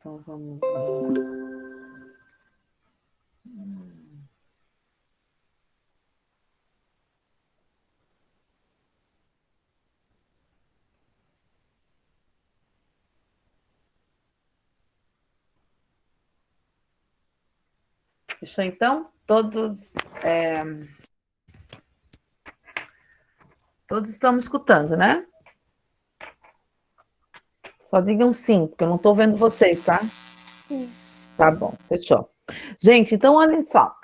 Então, vamos ver. Fechou, então? Todos estão me escutando, né? Só digam sim, porque eu não estou vendo vocês, tá? Sim. Tá bom, fechou. Gente, então olhem só.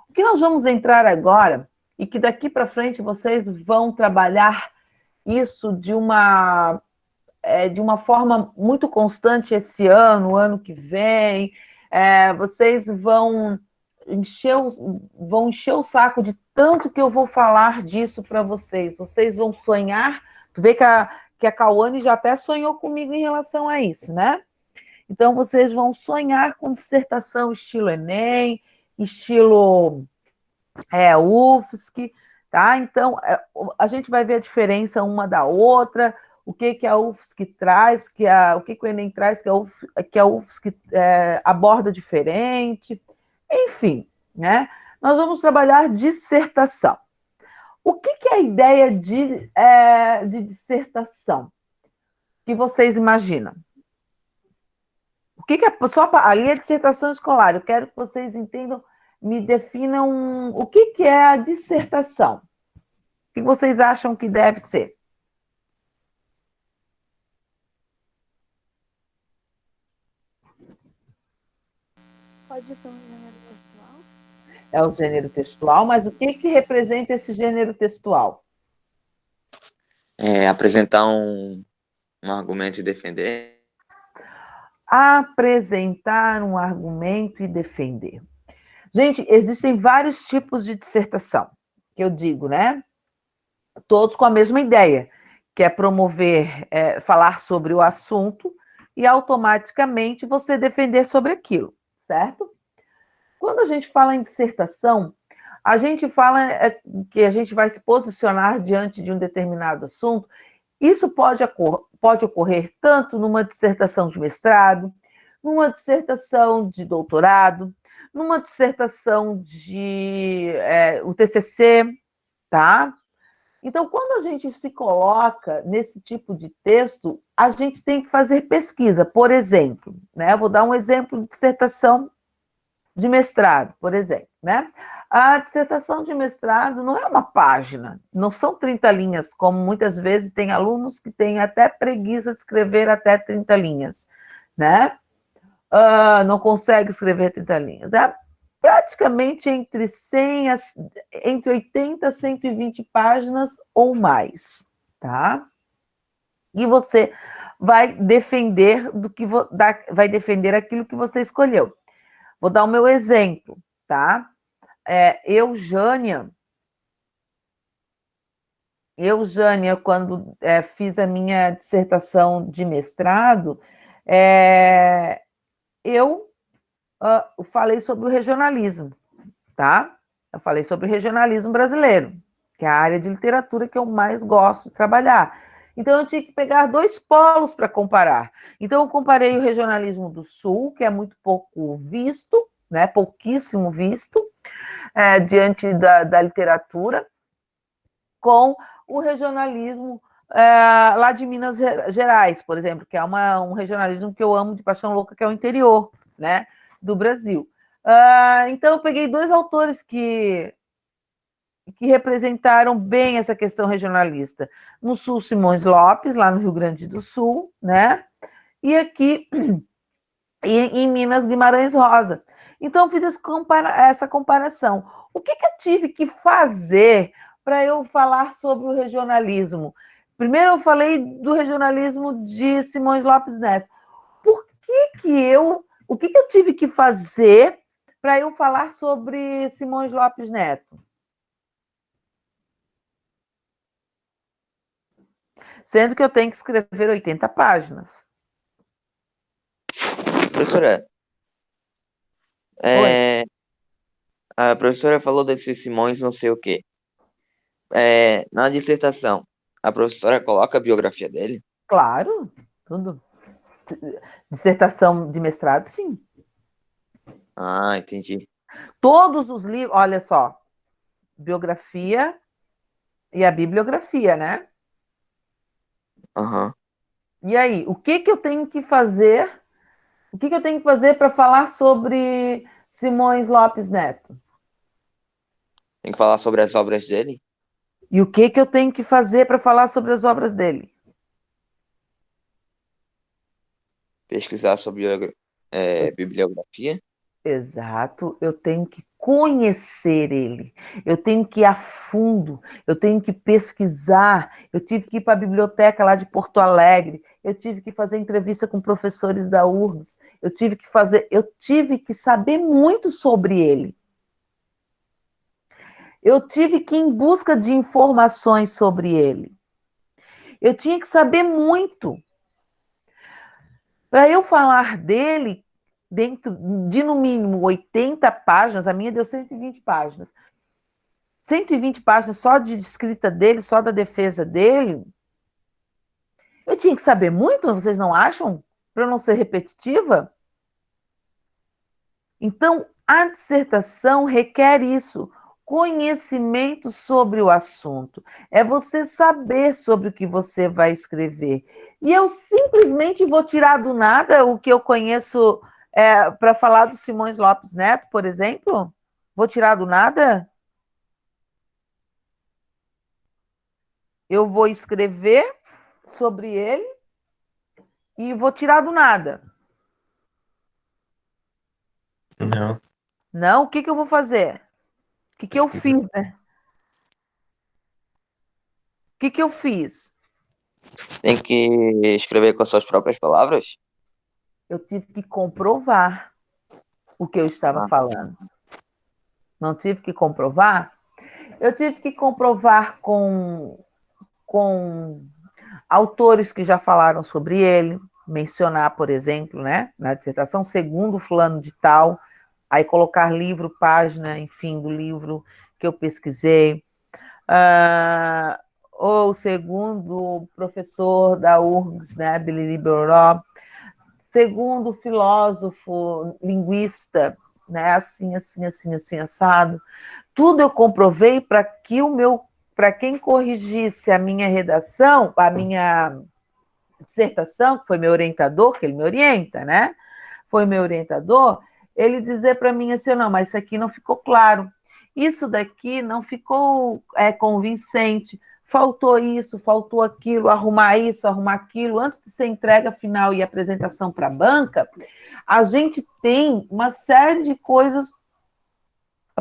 O que nós vamos entrar agora, e que daqui para frente vocês vão trabalhar isso de uma forma muito constante esse ano, o ano que vem. Vocês vão encher o saco de tanto que eu vou falar disso para vocês. Vocês vão sonhar. Tu vê que a Cauane já até sonhou comigo em relação a isso, né? Então, vocês vão sonhar com dissertação estilo Enem, estilo UFSC, tá? Então, a gente vai ver a diferença uma da outra, o que a UFSC traz, o que o Enem traz, que a UFSC aborda diferente, enfim, né? Nós vamos trabalhar dissertação. O que é a ideia de dissertação? Que vocês imaginam? O que é só a linha de dissertação escolar? Eu quero que vocês entendam, me definam o que é a dissertação. O que vocês acham que deve ser? Pode ser um gênero textual? É o gênero textual, mas o que representa esse gênero textual? Apresentar um argumento e defender. Apresentar um argumento e defender. Gente, existem vários tipos de dissertação, que eu digo, né? Todos com a mesma ideia, que é promover, falar sobre o assunto e automaticamente você defender sobre aquilo, certo? Quando a gente fala em dissertação, a gente fala que a gente vai se posicionar diante de um determinado assunto. Isso pode ocorrer tanto numa dissertação de mestrado, numa dissertação de doutorado, numa dissertação de o TCC, tá? Então, quando a gente se coloca nesse tipo de texto, a gente tem que fazer pesquisa. Por exemplo, né? Eu vou dar um exemplo de dissertação de mestrado, por exemplo, né? A dissertação de mestrado não é uma página, não são 30 linhas, como muitas vezes tem alunos que têm até preguiça de escrever até 30 linhas, né? Não consegue escrever 30 linhas. É praticamente entre 80 a 120 páginas ou mais, tá? E você vai defender vai defender aquilo que você escolheu. Vou dar o meu exemplo, tá? Eujânia, quando fiz a minha dissertação de mestrado, eu falei sobre o regionalismo, tá? Eu falei sobre o regionalismo brasileiro, que é a área de literatura que eu mais gosto de trabalhar. Então, eu tinha que pegar dois polos para comparar. Então, eu comparei o regionalismo do Sul, que é muito pouco visto, né? Pouquíssimo visto, diante da literatura, com o regionalismo lá de Minas Gerais, por exemplo, que é um regionalismo que eu amo de paixão louca, que é o interior, né, do Brasil. Então, eu peguei dois autores que representaram bem essa questão regionalista. No Sul, Simões Lopes, lá no Rio Grande do Sul, né? E aqui em Minas, Guimarães Rosa. Então, eu fiz essa comparação. O que eu tive que fazer para eu falar sobre o regionalismo? Primeiro, eu falei do regionalismo de Simões Lopes Neto. O que eu tive que fazer para eu falar sobre Simões Lopes Neto? Sendo que eu tenho que escrever 80 páginas. Professora, a professora falou desses Simões não sei o quê. Na dissertação, a professora coloca a biografia dele? Claro, tudo. Dissertação de mestrado, sim. Ah, entendi. Todos os livros, olha só, biografia e a bibliografia, né? Aham. E aí, o que que eu tenho que fazer? O que que eu tenho que fazer para falar sobre Simões Lopes Neto? Tem que falar sobre as obras dele? E o que que eu tenho que fazer para falar sobre as obras dele? Pesquisar sobre bibliografia? Exato, eu tenho que conhecer ele, eu tenho que ir a fundo, eu tenho que pesquisar. Eu tive que ir para a biblioteca lá de Porto Alegre, eu tive que fazer entrevista com professores da URGS, eu tive que saber muito sobre ele. Eu tive que ir em busca de informações sobre ele. Eu tinha que saber muito. Para eu falar dele, dentro de no mínimo 80 páginas, a minha deu 120 páginas. 120 páginas só de escrita dele, só da defesa dele. Eu tinha que saber muito, vocês não acham? Para eu não ser repetitiva? Então, a dissertação requer isso, conhecimento sobre o assunto. É você saber sobre o que você vai escrever. E eu simplesmente vou tirar do nada o que eu conheço para falar do Simões Lopes Neto, por exemplo? Vou tirar do nada? Eu vou escrever sobre ele e vou tirar do nada. Não. Não, o que que eu vou fazer? O que que eu Pesquisa. fiz, né? O que que eu fiz? Tem que escrever com as suas próprias palavras? Eu tive que comprovar o que eu estava Ah, falando. Não tive que comprovar? Eu tive que comprovar com autores que já falaram sobre ele, mencionar, por exemplo, né, na dissertação, segundo fulano de tal, aí colocar livro, página, enfim, do livro que eu pesquisei. Ah, ou segundo o professor da URGS, né, Billy Boró, segundo o filósofo, linguista, né, assim, assim, assim, assim, assado. Tudo eu comprovei para quem corrigisse a minha redação, a minha dissertação, que foi meu orientador, que ele me orienta, né? Foi meu orientador, ele dizer para mim assim, não, mas isso aqui não ficou claro. Isso daqui não ficou convincente. Faltou isso, faltou aquilo, arrumar isso, arrumar aquilo. Antes de ser entrega final e apresentação para a banca, a gente tem uma série de coisas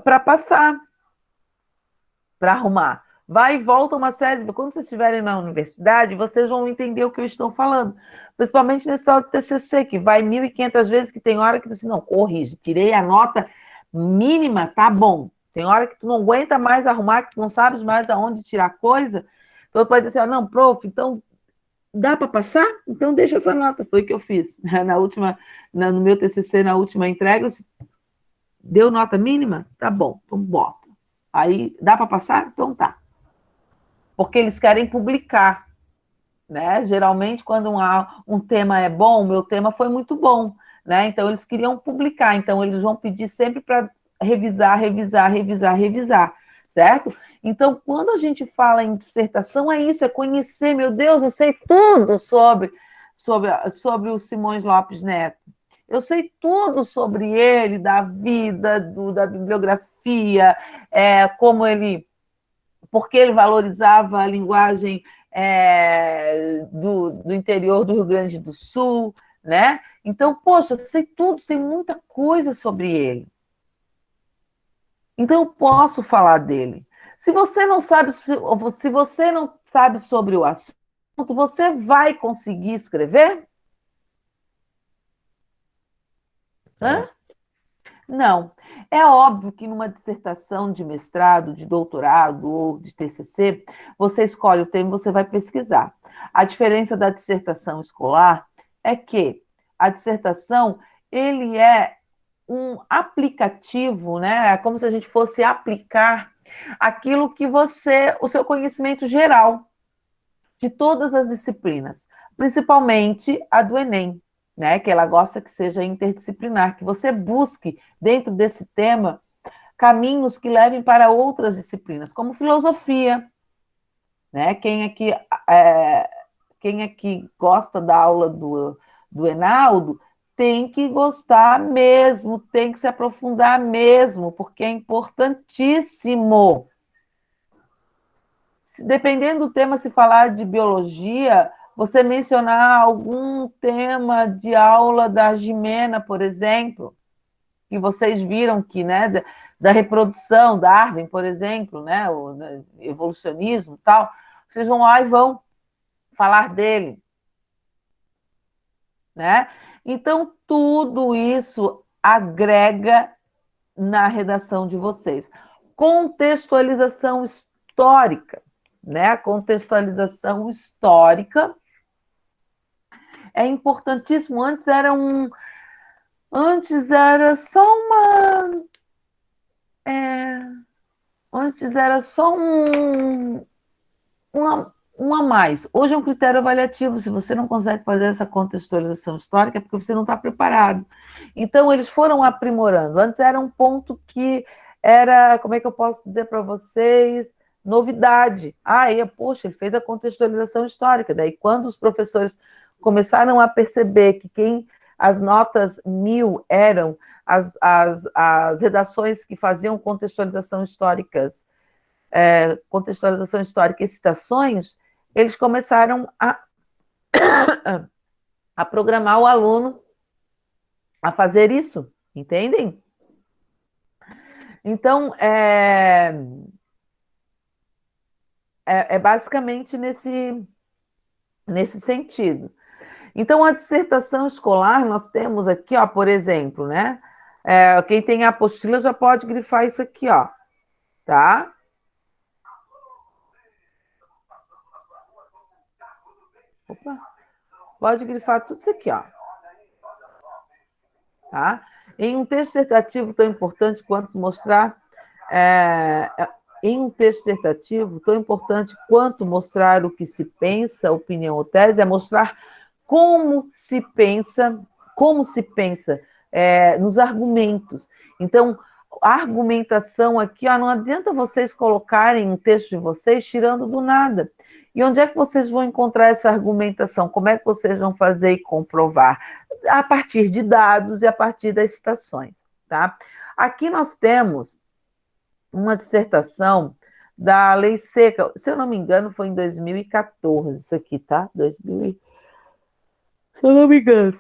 para passar, para arrumar. Vai e volta uma série. Quando vocês estiverem na universidade, vocês vão entender o que eu estou falando. Principalmente nesse tal de TCC, que vai 1.500 vezes, que tem hora que tu diz, não, corrige, tirei a nota mínima, tá bom. Tem hora que tu não aguenta mais arrumar, que tu não sabes mais aonde tirar coisa. Então, tu pode dizer assim, não, prof, então dá para passar? Então deixa essa nota. Foi o que eu fiz. No meu TCC, na última entrega, eu disse, deu nota mínima? Tá bom, então bota. Aí, dá para passar? Então tá. Porque eles querem publicar, né? Geralmente, quando um tema é bom, o meu tema foi muito bom, né? Então, eles queriam publicar. Então, eles vão pedir sempre para revisar, revisar, revisar, revisar, certo? Então, quando a gente fala em dissertação, é isso, é conhecer, meu Deus, eu sei tudo sobre o Simões Lopes Neto. Eu sei tudo sobre ele, da vida, da bibliografia, como ele, porque ele valorizava a linguagem do interior do Rio Grande do Sul, né? Então, poxa, eu sei tudo, sei muita coisa sobre ele. Então, eu posso falar dele. Se você não sabe, se você não sabe sobre o assunto, você vai conseguir escrever? Hã? Não. É óbvio que numa dissertação de mestrado, de doutorado ou de TCC, você escolhe o tema e você vai pesquisar. A diferença da dissertação escolar é que a dissertação, ele é um aplicativo, né? É como se a gente fosse aplicar aquilo que o seu conhecimento geral de todas as disciplinas, principalmente a do Enem. né? Que ela gosta que seja interdisciplinar, que você busque, dentro desse tema, caminhos que levem para outras disciplinas, como filosofia, né? Quem aqui gosta da aula do Enaldo tem que gostar mesmo, tem que se aprofundar mesmo, porque é importantíssimo. Dependendo do tema, se falar de biologia, você mencionar algum tema de aula da Jimena, por exemplo, que vocês viram que, né, da reprodução, Darwin, por exemplo, né, o evolucionismo e tal, vocês vão lá e vão falar dele, né? Então, tudo isso agrega na redação de vocês. Contextualização histórica, né? A contextualização histórica é importantíssimo. Antes era só antes era só um a mais. Hoje é um critério avaliativo. Se você não consegue fazer essa contextualização histórica, é porque você não está preparado. Então, eles foram aprimorando. Antes era um ponto que era, como é que eu posso dizer para vocês, novidade. Poxa, ele fez a contextualização histórica. Daí, quando os professores começaram a perceber que as notas 1000 eram as redações que faziam contextualização histórica e citações, eles começaram a programar o aluno a fazer isso, entendem? Então, é basicamente nesse sentido. Então, a dissertação escolar, nós temos aqui, ó, por exemplo, né? Quem tem a apostila já pode grifar isso aqui, ó, tá? Opa. Pode grifar tudo isso aqui, ó. Tá? Em um texto dissertativo tão importante quanto mostrar em um texto dissertativo tão importante quanto mostrar o que se pensa, opinião ou tese, é mostrar como se pensa nos argumentos. Então, a argumentação aqui, ó, não adianta vocês colocarem um texto de vocês tirando do nada. E onde é que vocês vão encontrar essa argumentação? Como é que vocês vão fazer e comprovar? A partir de dados e a partir das citações, tá? Aqui nós temos uma dissertação da Lei Seca, se eu não me engano, foi em 2014, isso aqui, tá? Se eu não me engano,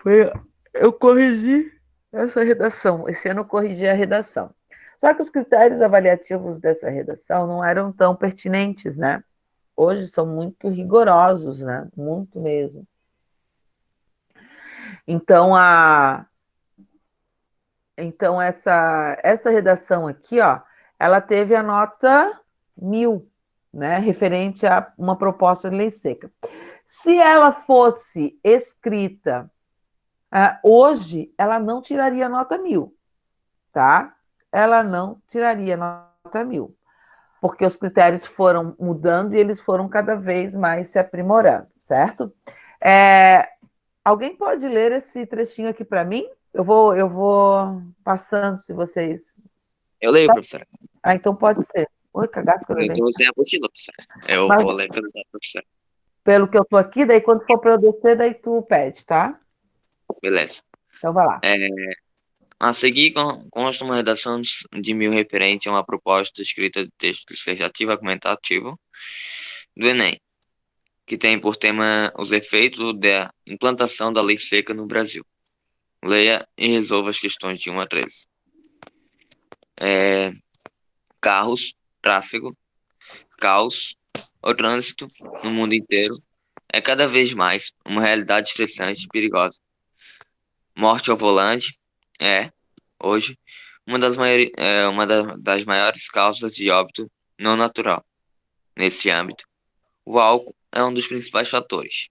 eu corrigi essa redação, esse ano eu corrigi a redação. Só que os critérios avaliativos dessa redação não eram tão pertinentes, né? Hoje são muito rigorosos, né? Muito mesmo. Então, essa redação aqui, ó, ela teve a nota 1000, né? Referente a uma proposta de lei seca. Se ela fosse escrita hoje, ela não tiraria nota 1000, tá? Ela não tiraria nota 1000, porque os critérios foram mudando e eles foram cada vez mais se aprimorando, certo? Alguém pode ler esse trechinho aqui para mim? Eu vou passando, se vocês... Eu leio, professora. Então pode ser. Oi, cagaço que eu Eu levei. estou sem a apostila, professora. Eu Mas- vou ler pelo da professora. Pelo que eu tô aqui, daí quando for para eu descer, daí tu pede, tá? Beleza. Então vai lá. A seguir, consta uma redação de 1000 referente a uma proposta escrita de texto dissertativo argumentativo do Enem, que tem por tema os efeitos da implantação da lei seca no Brasil. Leia e resolva as questões de 1 a 13. Carros, tráfego, caos, o trânsito no mundo inteiro é cada vez mais uma realidade estressante e perigosa. Morte ao volante hoje, uma das maiores causas de óbito não natural. Nesse âmbito, o álcool é um dos principais fatores,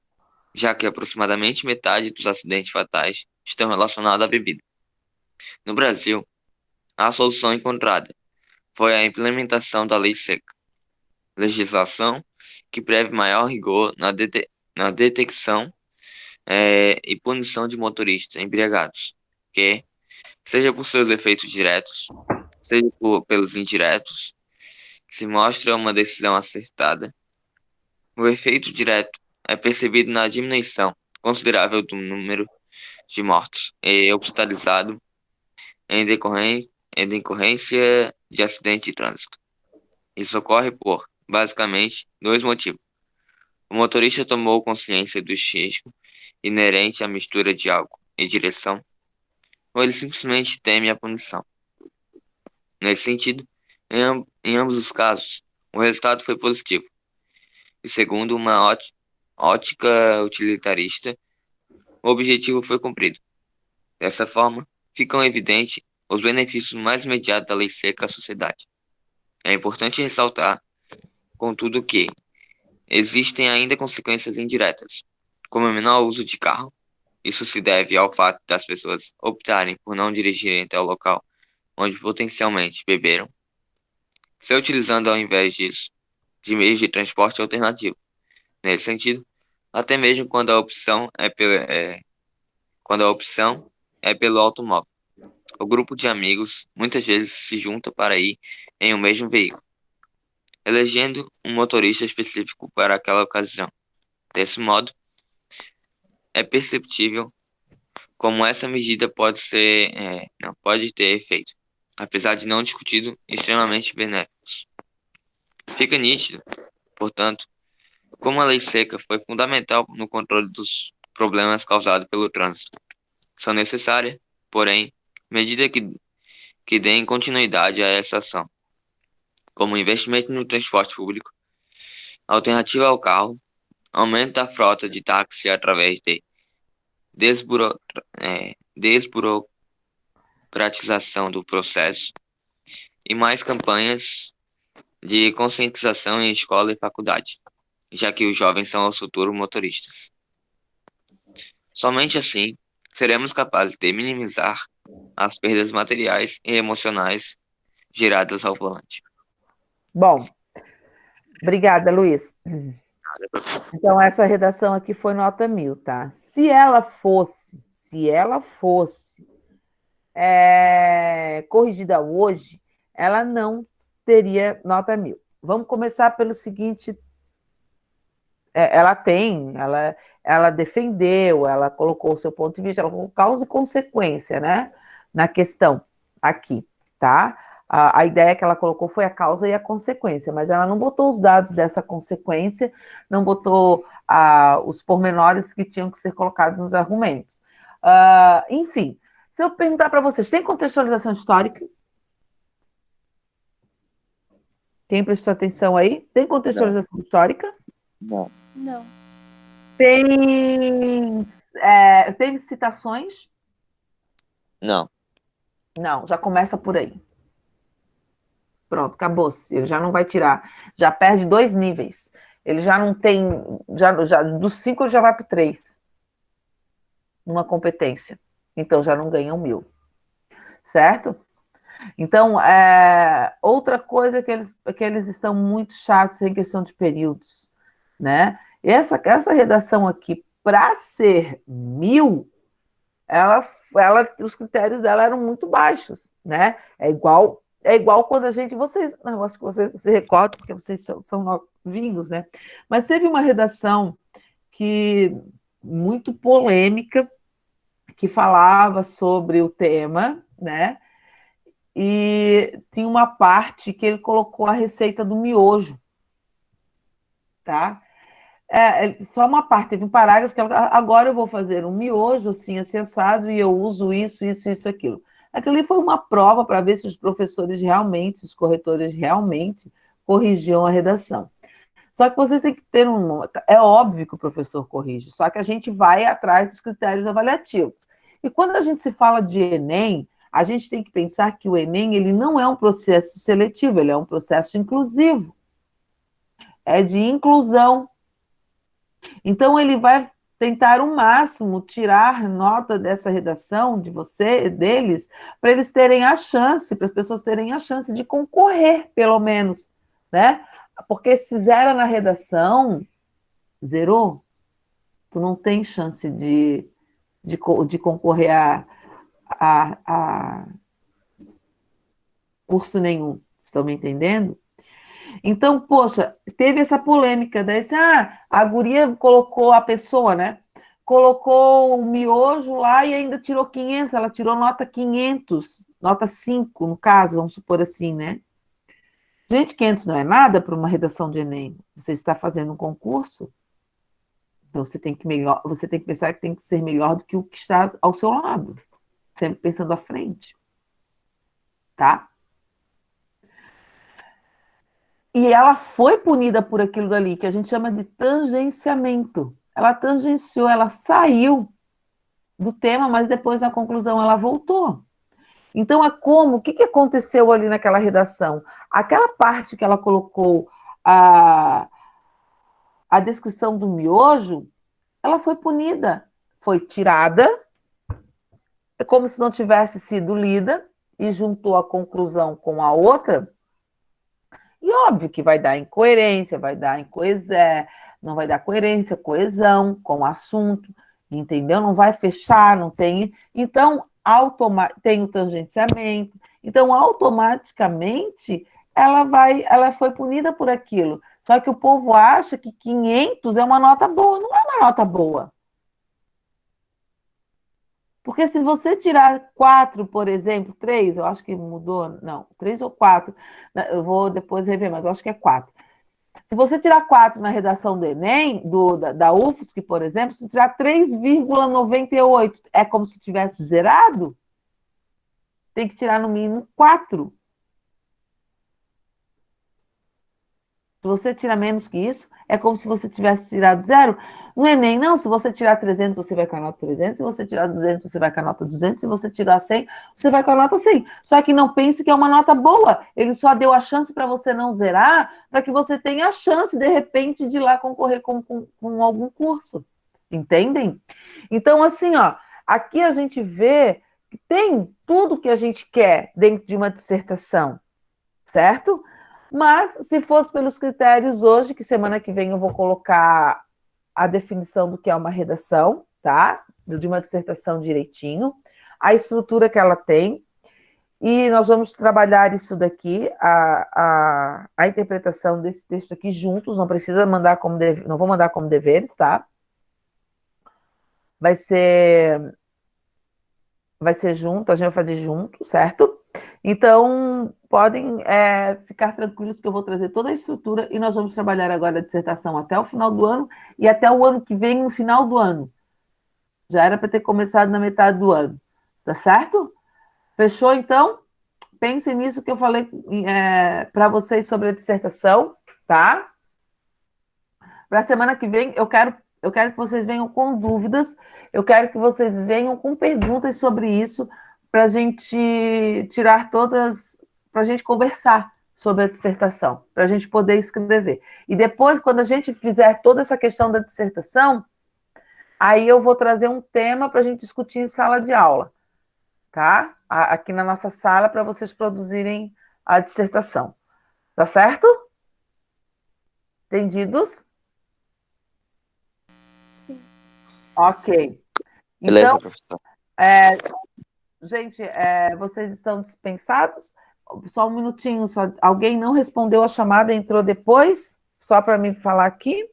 já que aproximadamente metade dos acidentes fatais estão relacionados à bebida. No Brasil, a solução encontrada foi a implementação da Lei Seca, legislação que prevê maior rigor na detecção e punição de motoristas embriagados, que, seja por seus efeitos diretos, seja pelos indiretos, se mostra uma decisão acertada. O efeito direto é percebido na diminuição considerável do número de mortos e hospitalizados em decorrência de acidente de trânsito. Isso ocorre por, basicamente, dois motivos. O motorista tomou consciência do risco inerente à mistura de álcool e direção, ou ele simplesmente teme a punição. Nesse sentido, em ambos os casos, o resultado foi positivo. E segundo uma ótica utilitarista, o objetivo foi cumprido. Dessa forma, ficam evidentes os benefícios mais imediatos da lei seca à sociedade. É importante ressaltar, contudo, que existem ainda consequências indiretas, como o menor uso de carro. Isso se deve ao fato das pessoas optarem por não dirigirem até o local onde potencialmente beberam, se utilizando ao invés disso de meios de transporte alternativo. Nesse sentido, até mesmo quando a opção é pelo automóvel. O grupo de amigos muitas vezes se junta para ir em um mesmo veículo, elegendo um motorista específico para aquela ocasião. Desse modo, é perceptível como essa medida não pode ter efeito, apesar de não discutido, extremamente benéficos. Fica nítido, portanto, como a lei seca foi fundamental no controle dos problemas causados pelo trânsito. São necessárias, porém, medidas que deem continuidade a essa ação, como investimento no transporte público, alternativa ao carro, aumento da frota de táxi através de desburocratização do processo e mais campanhas de conscientização em escola e faculdade, já que os jovens são os futuros motoristas. Somente assim seremos capazes de minimizar as perdas materiais e emocionais geradas ao volante. Bom, obrigada, Luiz. Então, essa redação aqui foi nota 1000, tá? Se ela fosse corrigida hoje, ela não teria nota 1000. Vamos começar pelo seguinte: ela defendeu, ela colocou o seu ponto de vista, ela colocou causa e consequência, né? Na questão aqui, tá? A ideia que ela colocou foi a causa e a consequência, mas ela não botou os dados dessa consequência, não botou os pormenores que tinham que ser colocados nos argumentos. Enfim, se eu perguntar para vocês, tem contextualização histórica? Quem prestou atenção aí? Tem contextualização histórica? Não. Não. Tem citações? Não. Não, já começa por aí. Pronto, acabou-se. Ele já não vai tirar. Já perde 2 níveis. Ele já não tem. Dos 5 ele já vai para 3. Numa competência. Então já não ganha 1000. Certo? Então, outra coisa que eles estão muito chatos em questão de períodos, né? Essa redação aqui, para ser 1000, os critérios dela eram muito baixos, né? É igual quando eu acho que vocês se recordam, porque vocês são novinhos, né? Mas teve uma redação muito polêmica, que falava sobre o tema, né? E tinha uma parte que ele colocou a receita do miojo, tá? Só uma parte, teve um parágrafo que agora eu vou fazer um miojo assim, assado, e eu uso isso, aquilo. Aquilo ali foi uma prova para ver se os professores realmente, os corretores realmente corrigiam a redação. Só que vocês têm que ter é óbvio que o professor corrige, só que a gente vai atrás dos critérios avaliativos. E quando a gente se fala de Enem, a gente tem que pensar que o Enem ele não é um processo seletivo, ele é um processo inclusivo. É de inclusão. Então, ele vai tentar o máximo tirar nota dessa redação deles, para eles terem a chance, para as pessoas terem a chance de concorrer, pelo menos, né? Porque se zera na redação, zerou. tu não tem chance de concorrer a curso nenhum. Estão me entendendo? Então, poxa, teve essa polêmica, daí a guria colocou a pessoa, né? Colocou o miojo lá e ainda tirou 500, ela tirou nota 500, nota 5, no caso, vamos supor assim, né? Gente, 500 não é nada para uma redação de Enem. Você está fazendo um concurso, então você tem que pensar que tem que ser melhor do que o que está ao seu lado, sempre pensando à frente, tá? E ela foi punida por aquilo dali, que a gente chama de tangenciamento. Ela tangenciou, ela saiu do tema, mas depois na conclusão ela voltou. Então o que aconteceu ali naquela redação? Aquela parte que ela colocou a descrição do miojo, ela foi punida, foi tirada, é como se não tivesse sido lida, e juntou a conclusão com a outra, e óbvio que vai dar incoerência, vai dar não vai dar coerência, coesão com o assunto, entendeu? Não vai fechar, não tem. Então, tem o tangenciamento. Então, automaticamente, ela foi punida por aquilo. Só que o povo acha que 500 é uma nota boa. Não é uma nota boa. Porque se você tirar 4, por exemplo, 3, eu acho que mudou, não, 3 ou 4, eu vou depois rever, mas eu acho que é 4. Se você tirar 4 na redação do Enem, da UFSC, por exemplo, se tirar 3,98, é como se tivesse zerado? Tem que tirar no mínimo 4. Se você tira menos que isso, é como se você tivesse tirado 0. No Enem, não. Se você tirar 300, você vai com a nota 300. Se você tirar 200, você vai com a nota 200. Se você tirar 100, você vai com a nota 100. Só que não pense que é uma nota boa. Ele só deu a chance para você não zerar, para que você tenha a chance, de repente, de ir lá concorrer com algum curso. Entendem? Então, assim, ó, aqui a gente vê que tem tudo que a gente quer dentro de uma dissertação, certo? Mas, se fosse pelos critérios hoje, que semana que vem eu vou colocar a definição do que é uma redação, tá? De uma dissertação direitinho, a estrutura que ela tem, e nós vamos trabalhar isso daqui, a interpretação desse texto aqui juntos, não precisa mandar não vou mandar como deveres, tá? Vai ser junto, a gente vai fazer junto, certo? Então, podem ficar tranquilos que eu vou trazer toda a estrutura e nós vamos trabalhar agora a dissertação até o final do ano e até o ano que vem, no final do ano. Já era para ter começado na metade do ano, tá certo? Fechou, então? Pensem nisso que eu falei para vocês sobre a dissertação, tá? Para a semana que vem, eu quero que vocês venham com dúvidas, eu quero que vocês venham com perguntas sobre isso, para a gente tirar todas, para a gente conversar sobre a dissertação, para a gente poder escrever. E depois, quando a gente fizer toda essa questão da dissertação, aí eu vou trazer um tema para a gente discutir em sala de aula, tá? Aqui na nossa sala, para vocês produzirem a dissertação. Tá certo? Entendidos? Sim. Ok. Beleza, Então, professor. gente, vocês estão dispensados? Só um minutinho, alguém não respondeu a chamada, entrou depois? Só para me falar aqui.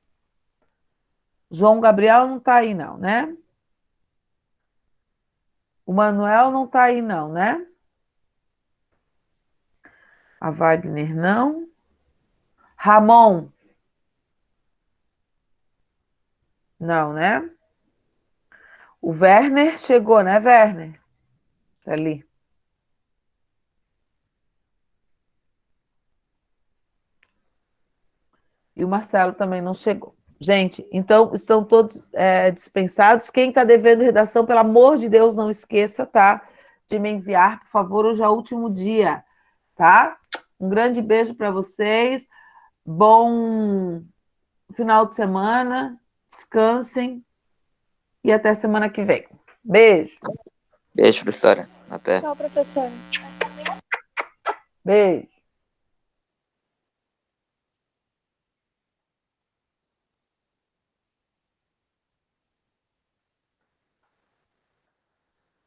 João Gabriel não está aí, não, né? O Manuel não está aí, não, né? A Wagner, não. Ramon? Não, né? O Werner chegou, né, Werner? Tá ali. E o Marcelo também não chegou. Gente, então estão todos dispensados. Quem está devendo redação, pelo amor de Deus, não esqueça, tá? De me enviar, por favor, hoje é o último dia, tá? Um grande beijo para vocês. Bom final de semana. Descansem. E até semana que vem. Beijo. Beijo, professora. Até. Tchau, professora. Beijo.